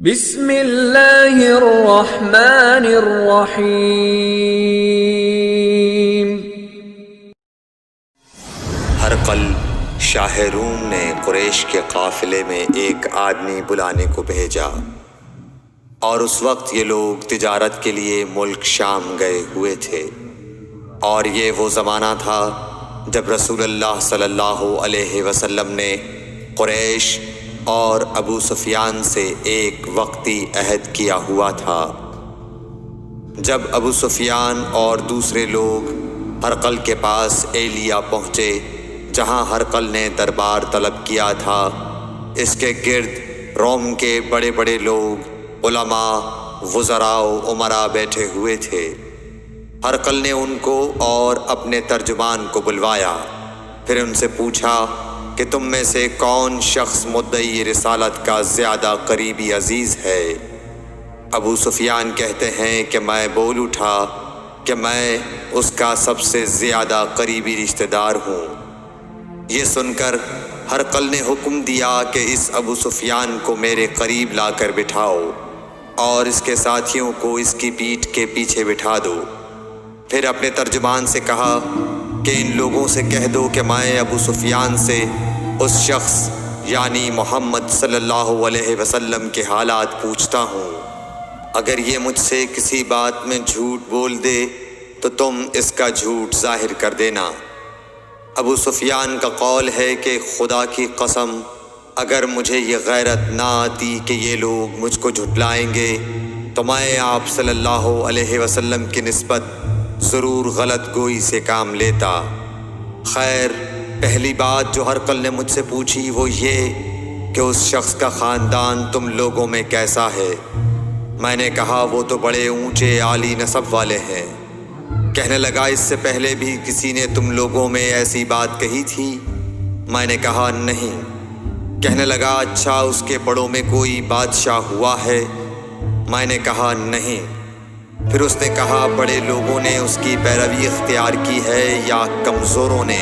بسم اللہ الرحمن الرحیم۔ ہرقل شاہ روم نے قریش کے قافلے میں ایک آدمی بلانے کو بھیجا، اور اس وقت یہ لوگ تجارت کے لیے ملک شام گئے ہوئے تھے، اور یہ وہ زمانہ تھا جب رسول اللہ صلی اللہ علیہ وسلم نے قریش اور ابو سفیان سے ایک وقتی عہد کیا ہوا تھا۔ جب ابو سفیان اور دوسرے لوگ ہرقل کے پاس ایلیا پہنچے جہاں ہرقل نے دربار طلب کیا تھا، اس کے گرد روم کے بڑے بڑے لوگ، علماء، وزراء و امراء بیٹھے ہوئے تھے۔ ہرقل نے ان کو اور اپنے ترجمان کو بلوایا، پھر ان سے پوچھا کہ تم میں سے کون شخص مدعی رسالت کا زیادہ قریبی عزیز ہے؟ ابو سفیان کہتے ہیں کہ میں بول اٹھا کہ میں اس کا سب سے زیادہ قریبی رشتہ دار ہوں۔ یہ سن کر ہرقل نے حکم دیا کہ اس ابو سفیان کو میرے قریب لا کر بٹھاؤ اور اس کے ساتھیوں کو اس کی پیٹھ کے پیچھے بٹھا دو۔ پھر اپنے ترجمان سے کہا کہ ان لوگوں سے کہہ دو کہ میں ابو سفیان سے اس شخص یعنی محمد صلی اللہ علیہ وسلم کے حالات پوچھتا ہوں، اگر یہ مجھ سے کسی بات میں جھوٹ بول دے تو تم اس کا جھوٹ ظاہر کر دینا۔ ابو سفیان کا قول ہے کہ خدا کی قسم اگر مجھے یہ غیرت نہ آتی کہ یہ لوگ مجھ کو جھٹلائیں گے تو میں آپ صلی اللہ علیہ وسلم کی نسبت ضرور غلط گوئی سے کام لیتا۔ خیر، پہلی بات جو ہرقل نے مجھ سے پوچھی وہ یہ کہ اس شخص کا خاندان تم لوگوں میں کیسا ہے؟ میں نے کہا وہ تو بڑے اونچے عالی نسب والے ہیں۔ کہنے لگا اس سے پہلے بھی کسی نے تم لوگوں میں ایسی بات کہی تھی؟ میں نے کہا نہیں۔ کہنے لگا اچھا اس کے بڑوں میں کوئی بادشاہ ہوا ہے؟ میں نے کہا نہیں۔ پھر اس نے کہا بڑے لوگوں نے اس کی پیروی اختیار کی ہے یا کمزوروں نے؟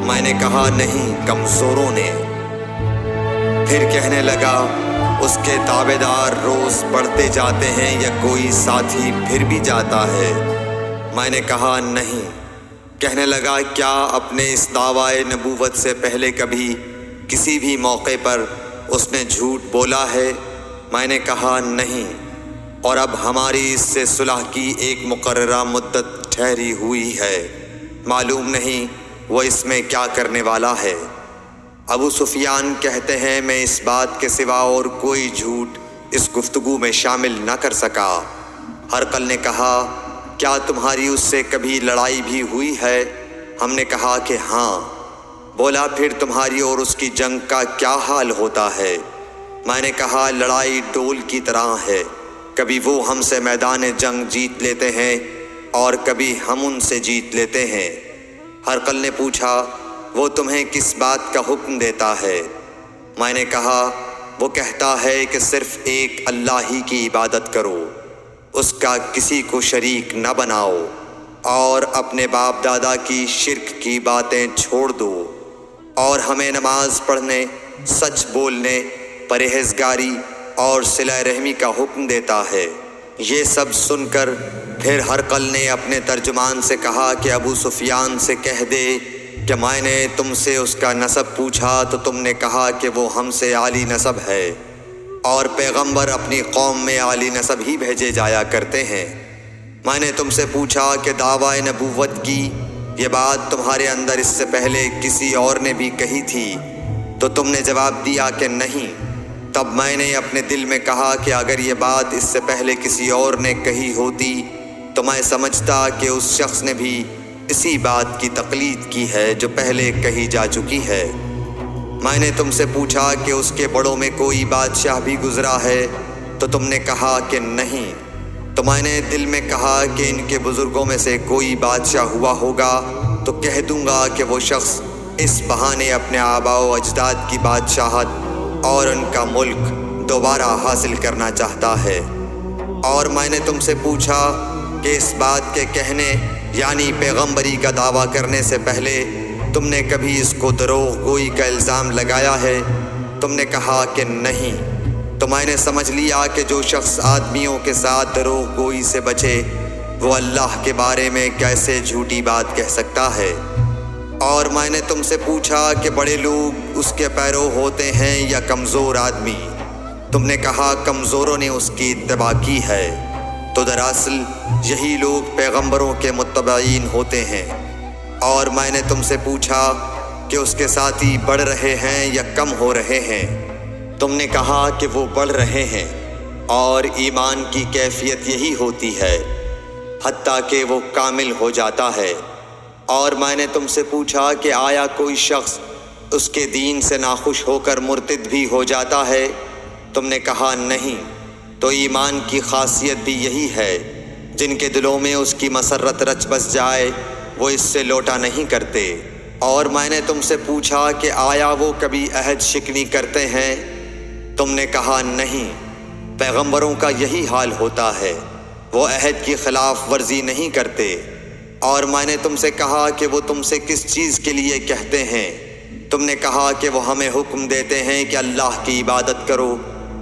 میں نے کہا نہیں، کمزوروں نے۔ پھر کہنے لگا اس کے تابعدار روز بڑھتے جاتے ہیں یا کوئی ساتھی پھر بھی جاتا ہے؟ میں نے کہا نہیں۔ کہنے لگا کیا اپنے اس دعویٰ نبوت سے پہلے کبھی کسی بھی موقع پر اس نے جھوٹ بولا ہے؟ میں نے کہا نہیں، اور اب ہماری اس سے صلح کی ایک مقررہ مدت ٹھہری ہوئی ہے، معلوم نہیں وہ اس میں کیا کرنے والا ہے۔ ابو سفیان کہتے ہیں میں اس بات کے سوا اور کوئی جھوٹ اس گفتگو میں شامل نہ کر سکا۔ ہرقل نے کہا کیا تمہاری اس سے کبھی لڑائی بھی ہوئی ہے؟ ہم نے کہا کہ ہاں۔ بولا پھر تمہاری اور اس کی جنگ کا کیا حال ہوتا ہے؟ میں نے کہا لڑائی ڈول کی طرح ہے، کبھی وہ ہم سے میدان جنگ جیت لیتے ہیں اور کبھی ہم ان سے جیت لیتے ہیں۔ ہرقل نے پوچھا وہ تمہیں کس بات کا حکم دیتا ہے؟ میں نے کہا وہ کہتا ہے کہ صرف ایک اللہ ہی کی عبادت کرو، اس کا کسی کو شریک نہ بناؤ، اور اپنے باپ دادا کی شرک کی باتیں چھوڑ دو، اور ہمیں نماز پڑھنے، سچ بولنے، پرہیزگاری اور صلہ رحمی کا حکم دیتا ہے۔ یہ سب سن کر پھر ہرقل نے اپنے ترجمان سے کہا کہ ابو سفیان سے کہہ دے کہ میں نے تم سے اس کا نسب پوچھا تو تم نے کہا کہ وہ ہم سے عالی نسب ہے، اور پیغمبر اپنی قوم میں عالی نسب ہی بھیجے جایا کرتے ہیں۔ میں نے تم سے پوچھا کہ دعویٰ نبوت کی یہ بات تمہارے اندر اس سے پہلے کسی اور نے بھی کہی تھی؟ تو تم نے جواب دیا کہ نہیں۔ تب میں نے اپنے دل میں کہا کہ اگر یہ بات اس سے پہلے کسی اور نے کہی ہوتی تو میں سمجھتا کہ اس شخص نے بھی اسی بات کی تقلید کی ہے جو پہلے کہی جا چکی ہے۔ میں نے تم سے پوچھا کہ اس کے بڑوں میں کوئی بادشاہ بھی گزرا ہے؟ تو تم نے کہا کہ نہیں۔ تو میں نے دل میں کہا کہ ان کے بزرگوں میں سے کوئی بادشاہ ہوا ہوگا تو کہہ دوں گا کہ وہ شخص اس بہانے اپنے آباء و اجداد کی بادشاہت اور ان کا ملک دوبارہ حاصل کرنا چاہتا ہے۔ اور میں نے تم سے پوچھا کہ اس بات کے کہنے یعنی پیغمبری کا دعویٰ کرنے سے پہلے تم نے کبھی اس کو دروغ گوئی کا الزام لگایا ہے؟ تم نے کہا کہ نہیں۔ تو میں نے سمجھ لیا کہ جو شخص آدمیوں کے ساتھ دروغ گوئی سے بچے وہ اللہ کے بارے میں کیسے جھوٹی بات کہہ سکتا ہے۔ اور میں نے تم سے پوچھا کہ بڑے لوگ اس کے پیرو ہوتے ہیں یا کمزور آدمی؟ تم نے کہا کمزوروں نے اس کی اتباع کی ہے۔ تو دراصل یہی لوگ پیغمبروں کے متبعین ہوتے ہیں۔ اور میں نے تم سے پوچھا کہ اس کے ساتھی بڑھ رہے ہیں یا کم ہو رہے ہیں؟ تم نے کہا کہ وہ بڑھ رہے ہیں، اور ایمان کی کیفیت یہی ہوتی ہے حتیٰ کہ وہ کامل ہو جاتا ہے۔ اور میں نے تم سے پوچھا کہ آیا کوئی شخص اس کے دین سے ناخوش ہو کر مرتد بھی ہو جاتا ہے؟ تم نے کہا نہیں۔ تو ایمان کی خاصیت بھی یہی ہے، جن کے دلوں میں اس کی مسرت رچ بس جائے وہ اس سے لوٹا نہیں کرتے۔ اور میں نے تم سے پوچھا کہ آیا وہ کبھی عہد شکنی کرتے ہیں؟ تم نے کہا نہیں۔ پیغمبروں کا یہی حال ہوتا ہے، وہ عہد کی خلاف ورزی نہیں کرتے۔ اور میں نے تم سے کہا کہ وہ تم سے کس چیز کے لیے کہتے ہیں؟ تم نے کہا کہ وہ ہمیں حکم دیتے ہیں کہ اللہ کی عبادت کرو،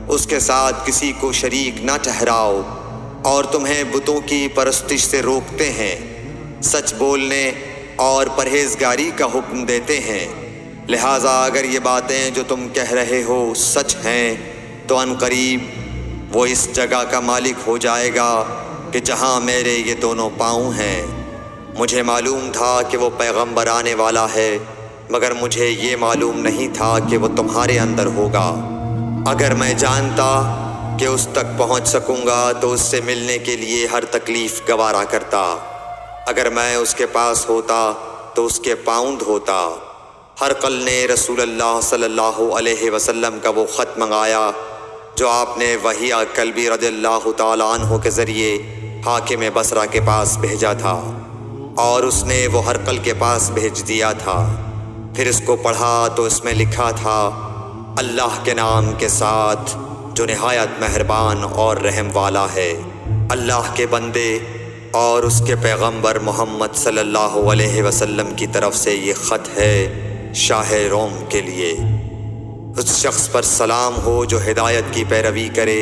اس کے ساتھ کسی کو شریک نہ ٹھہراؤ، اور تمہیں بتوں کی پرستش سے روکتے ہیں، سچ بولنے اور پرہیزگاری کا حکم دیتے ہیں۔ لہٰذا اگر یہ باتیں جو تم کہہ رہے ہو سچ ہیں تو ان قریب وہ اس جگہ کا مالک ہو جائے گا کہ جہاں میرے یہ دونوں پاؤں ہیں۔ مجھے معلوم تھا کہ وہ پیغمبر آنے والا ہے، مگر مجھے یہ معلوم نہیں تھا کہ وہ تمہارے اندر ہوگا۔ اگر میں جانتا کہ اس تک پہنچ سکوں گا تو اس سے ملنے کے لیے ہر تکلیف گوارا کرتا۔ اگر میں اس کے پاس ہوتا تو اس کے پاؤں دھوتا۔ ہرقل نے رسول اللہ صلی اللہ علیہ وسلم کا وہ خط منگایا جو آپ نے وحیہ کلبی رضی اللہ تعالیٰ عنہ کے ذریعے حاکم بصرہ کے پاس بھیجا تھا، اور اس نے وہ ہرقل کے پاس بھیج دیا تھا۔ پھر اس کو پڑھا تو اس میں لکھا تھا، اللہ کے نام کے ساتھ جو نہایت مہربان اور رحم والا ہے۔ اللہ کے بندے اور اس کے پیغمبر محمد صلی اللہ علیہ وسلم کی طرف سے یہ خط ہے شاہ روم کے لیے۔ اس شخص پر سلام ہو جو ہدایت کی پیروی کرے۔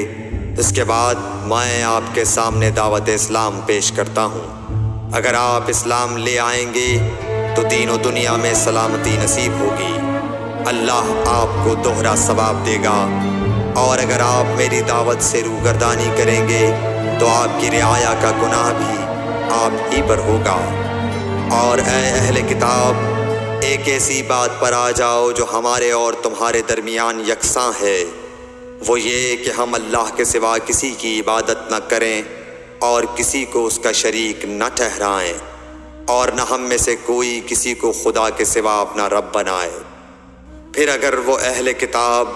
اس کے بعد میں آپ کے سامنے دعوت اسلام پیش کرتا ہوں۔ اگر آپ اسلام لے آئیں گے تو دین و دنیا میں سلامتی نصیب ہوگی، اللہ آپ کو دوہرا ثواب دے گا۔ اور اگر آپ میری دعوت سے روگردانی کریں گے تو آپ کی رعایا کا گناہ بھی آپ ہی پر ہوگا۔ اور اے اہل کتاب، ایک ایسی بات پر آ جاؤ جو ہمارے اور تمہارے درمیان یکساں ہے، وہ یہ کہ ہم اللہ کے سوا کسی کی عبادت نہ کریں اور کسی کو اس کا شریک نہ ٹھہرائیں، اور نہ ہم میں سے کوئی کسی کو خدا کے سوا اپنا رب بنائے۔ پھر اگر وہ اہل کتاب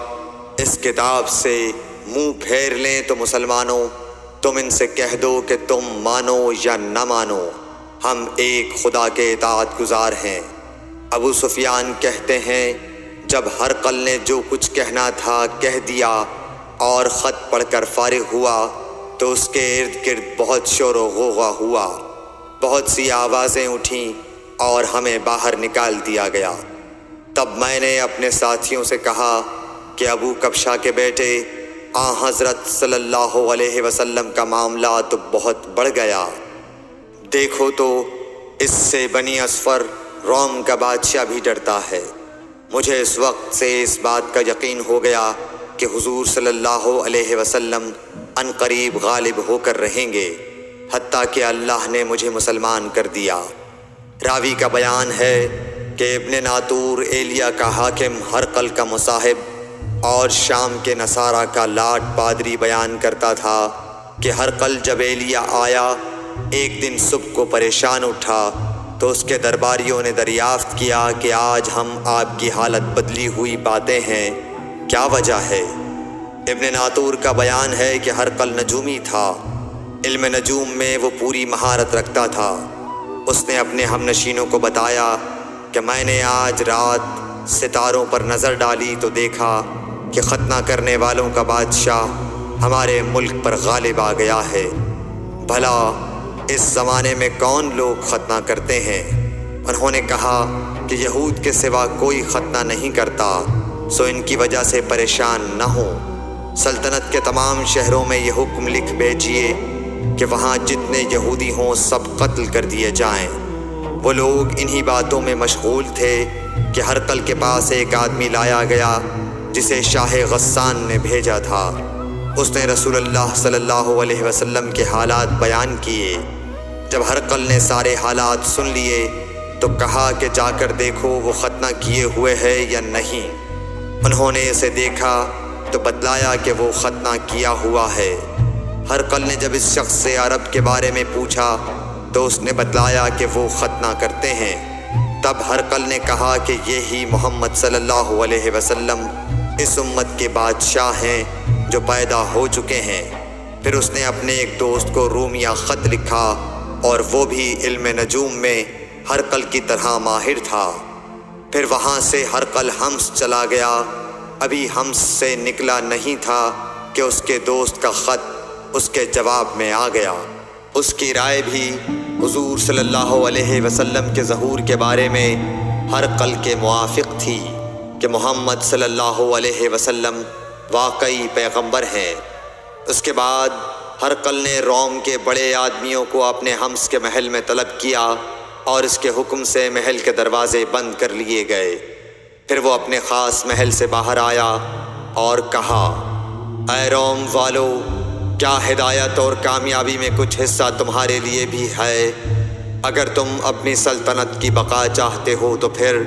اس کتاب سے منہ پھیر لیں تو مسلمانوں، تم ان سے کہہ دو کہ تم مانو یا نہ مانو، ہم ایک خدا کے اطاعت گزار ہیں۔ ابو سفیان کہتے ہیں، جب ہرقل نے جو کچھ کہنا تھا کہہ دیا اور خط پڑھ کر فارغ ہوا تو اس کے ارد گرد بہت شور و غوغا ہوا، بہت سی آوازیں اٹھیں اور ہمیں باہر نکال دیا گیا۔ تب میں نے اپنے ساتھیوں سے کہا کہ ابو کبشہ کے بیٹے حضرت صلی اللہ علیہ وسلم کا معاملہ تو بہت بڑھ گیا۔ دیکھو تو اس سے بنی اصفر روم کا بادشاہ بھی ڈرتا ہے۔ مجھے اس وقت سے اس بات کا یقین ہو گیا کہ حضور صلی اللہ علیہ وسلم ان قریب غالب ہو کر رہیں گے، حتیٰ کہ اللہ نے مجھے مسلمان کر دیا۔ راوی کا بیان ہے کہ ابن ناطور ایلیا کا حاکم ہرقل کا مصاحب اور شام کے نصارہ کا لاٹ پادری بیان کرتا تھا کہ ہرقل جب ایلیا آیا ایک دن صبح کو پریشان اٹھا تو اس کے درباریوں نے دریافت کیا کہ آج ہم آپ کی حالت بدلی ہوئی پاتے ہیں، کیا وجہ ہے؟ ابن ناطور کا بیان ہے کہ ہرقل نجومی تھا، علم نجوم میں وہ پوری مہارت رکھتا تھا۔ اس نے اپنے ہم نشینوں کو بتایا کہ میں نے آج رات ستاروں پر نظر ڈالی تو دیکھا کہ ختنہ کرنے والوں کا بادشاہ ہمارے ملک پر غالب آ گیا ہے۔ بھلا اس زمانے میں کون لوگ ختنہ کرتے ہیں؟ انہوں نے کہا کہ یہود کے سوا کوئی ختنہ نہیں کرتا، سو ان کی وجہ سے پریشان نہ ہوں۔ سلطنت کے تمام شہروں میں یہ حکم لکھ بھیجیے کہ وہاں جتنے یہودی ہوں سب قتل کر دیے جائیں۔ وہ لوگ انہی باتوں میں مشغول تھے کہ ہرقل کے پاس ایک آدمی لایا گیا جسے شاہ غسان نے بھیجا تھا۔ اس نے رسول اللہ صلی اللہ علیہ وسلم کے حالات بیان کیے۔ جب ہرقل نے سارے حالات سن لیے تو کہا کہ جا کر دیکھو وہ ختنہ کیے ہوئے ہے یا نہیں۔ انہوں نے اسے دیکھا تو بتلایا کہ وہ ختنہ کیا ہوا ہے۔ ہرقل نے جب اس شخص سے عرب کے بارے میں پوچھا تو اس نے بتلایا کہ وہ ختنہ کرتے ہیں۔ تب ہرقل نے کہا کہ یہی محمد صلی اللہ علیہ وسلم اس امت کے بادشاہ ہیں جو پیدا ہو چکے ہیں۔ پھر اس نے اپنے ایک دوست کو رومیہ خط لکھا اور وہ بھی علم نجوم میں ہرقل کی طرح ماہر تھا۔ پھر وہاں سے ہرقل حمص چلا گیا۔ ابھی حمص سے نکلا نہیں تھا کہ اس کے دوست کا خط اس کے جواب میں آ گیا۔ اس کی رائے بھی حضور صلی اللہ علیہ وسلم کے ظہور کے بارے میں ہرقل کے موافق تھی کہ محمد صلی اللہ علیہ وسلم واقعی پیغمبر ہیں۔ اس کے بعد ہرقل نے روم کے بڑے آدمیوں کو اپنے حمص کے محل میں طلب کیا اور اس کے حکم سے محل کے دروازے بند کر لیے گئے۔ پھر وہ اپنے خاص محل سے باہر آیا اور کہا، اے روم والو، کیا ہدایت اور کامیابی میں کچھ حصہ تمہارے لیے بھی ہے؟ اگر تم اپنی سلطنت کی بقا چاہتے ہو تو پھر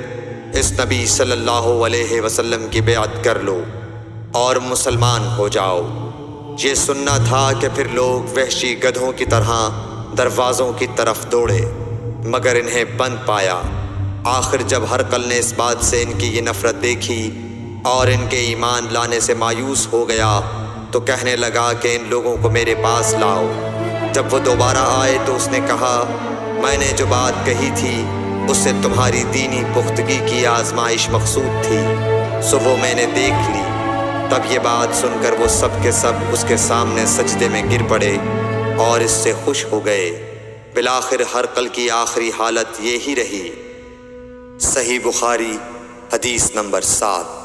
اس نبی صلی اللہ علیہ وسلم کی بیعت کر لو اور مسلمان ہو جاؤ۔ یہ سننا تھا کہ پھر لوگ وحشی گدھوں کی طرح دروازوں کی طرف دوڑے، مگر انہیں بند پایا۔ آخر جب ہرقل نے اس بات سے ان کی یہ نفرت دیکھی اور ان کے ایمان لانے سے مایوس ہو گیا تو کہنے لگا کہ ان لوگوں کو میرے پاس لاؤ۔ جب وہ دوبارہ آئے تو اس نے کہا، میں نے جو بات کہی تھی اس سے تمہاری دینی پختگی کی آزمائش مقصود تھی، سو وہ میں نے دیکھ لی۔ تب یہ بات سن کر وہ سب کے سب اس کے سامنے سجدے میں گر پڑے اور اس سے خوش ہو گئے۔ بالآخر ہرقل کی آخری حالت یہی رہی۔ صحیح بخاری حدیث نمبر 7۔